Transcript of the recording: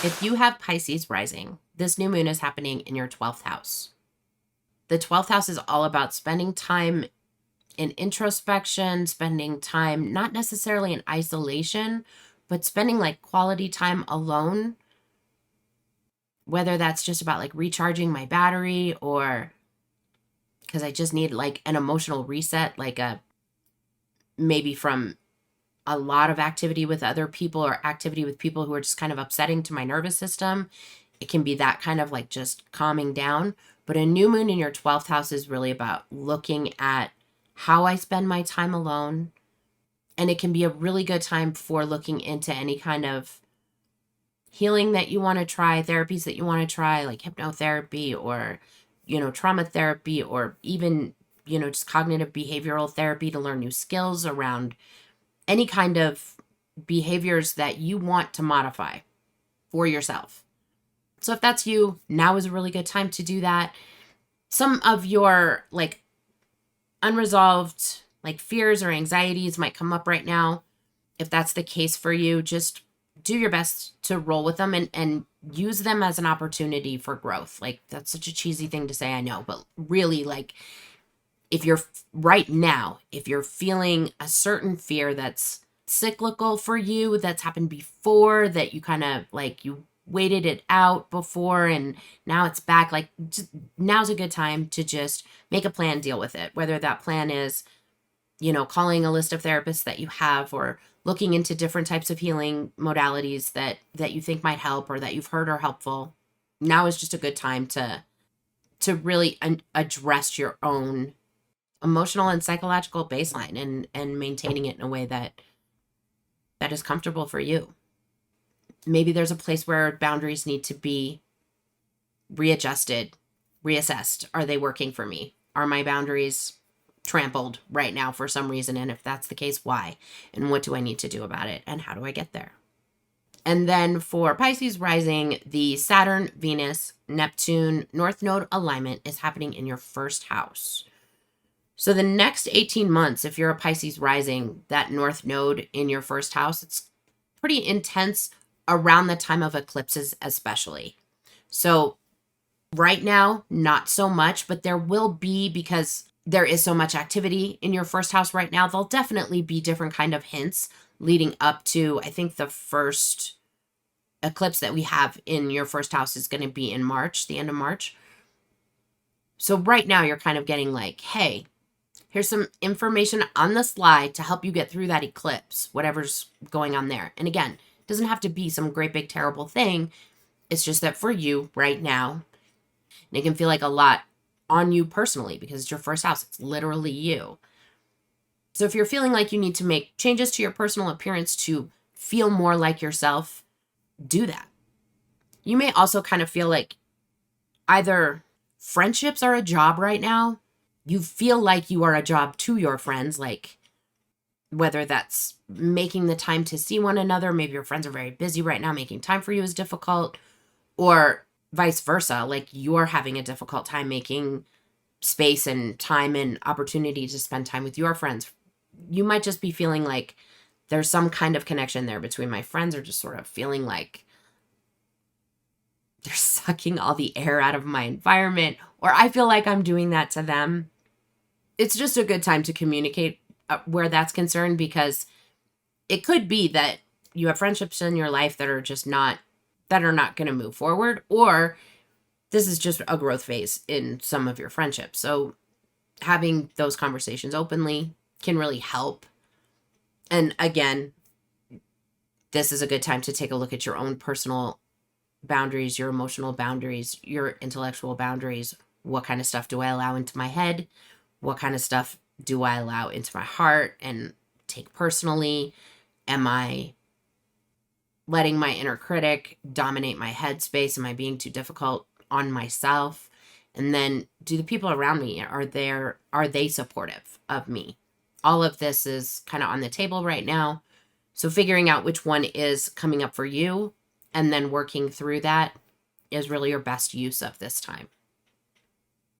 If you have Pisces rising, this new moon is happening in your 12th house. The 12th house is all about spending time in introspection, spending time not necessarily in isolation, but spending like quality time alone. Whether that's just about like recharging my battery or because I just need like an emotional reset, like maybe from a lot of activity with other people or activity with people who are just kind of upsetting to my nervous system. It can be that kind of like just calming down. But a new moon in your 12th house is really about looking at how I spend my time alone. And it can be a really good time for looking into any kind of healing that you want to try, therapies that you want to try, like hypnotherapy or, trauma therapy, or even, just cognitive behavioral therapy to learn new skills around any kind of behaviors that you want to modify for yourself. So if that's you, now is a really good time to do that. Some of your like unresolved like fears or anxieties might come up right now. If that's the case for you, just do your best to roll with them and use them as an opportunity for growth. Like, that's such a cheesy thing to say, I know, but really, like, if you're right now, if you're feeling a certain fear that's cyclical for you, that's happened before, that you kind of like, you waited it out before and now it's back, like, now's a good time to just make a plan, deal with it. Whether that plan is, calling a list of therapists that you have, or looking into different types of healing modalities that you think might help or that you've heard are helpful. Now is just a good time to really address your own emotional and psychological baseline and maintaining it in a way that is comfortable for you. Maybe there's a place where boundaries need to be readjusted, reassessed. Are they working for me? Are my boundaries trampled right now for some reason? And if that's the case, why? And what do I need to do about it? And how do I get there? And then for Pisces rising, the Saturn, Venus, Neptune, North Node alignment is happening in your first house. So the next 18 months, if you're a Pisces rising, that North Node in your first house, it's pretty intense around the time of eclipses especially. So right now, not so much, but there will be, because there is so much activity in your first house right now, there'll definitely be different kind of hints leading up to, I think the first eclipse that we have in your first house is going to be in March, the end of March. So right now you're kind of getting like, hey, here's some information on the slide to help you get through that eclipse, whatever's going on there. And again, it doesn't have to be some great big terrible thing. It's just that for you right now, and it can feel like a lot on you personally because it's your first house. It's literally you. So if you're feeling like you need to make changes to your personal appearance to feel more like yourself, do that. You may also kind of feel like either friendships are a job right now. You feel like you are a job to your friends, like whether that's making the time to see one another. Maybe your friends are very busy right now. Making time for you is difficult, or vice versa. Like you're having a difficult time making space and time and opportunity to spend time with your friends. You might just be feeling like there's some kind of connection there between my friends, or just sort of feeling like they're sucking all the air out of my environment, or I feel like I'm doing that to them. It's just a good time to communicate where that's concerned, because it could be that you have friendships in your life that are just not going to move forward, or this is just a growth phase in some of your friendships. So having those conversations openly can really help. And again, this is a good time to take a look at your own personal boundaries, your emotional boundaries, your intellectual boundaries. What kind of stuff do I allow into my head? What kind of stuff do I allow into my heart and take personally? Am I letting my inner critic dominate my headspace? Am I being too difficult on myself? And then, do the people around me, are they supportive of me? All of this is kind of on the table right now. So figuring out which one is coming up for you and then working through that is really your best use of this time.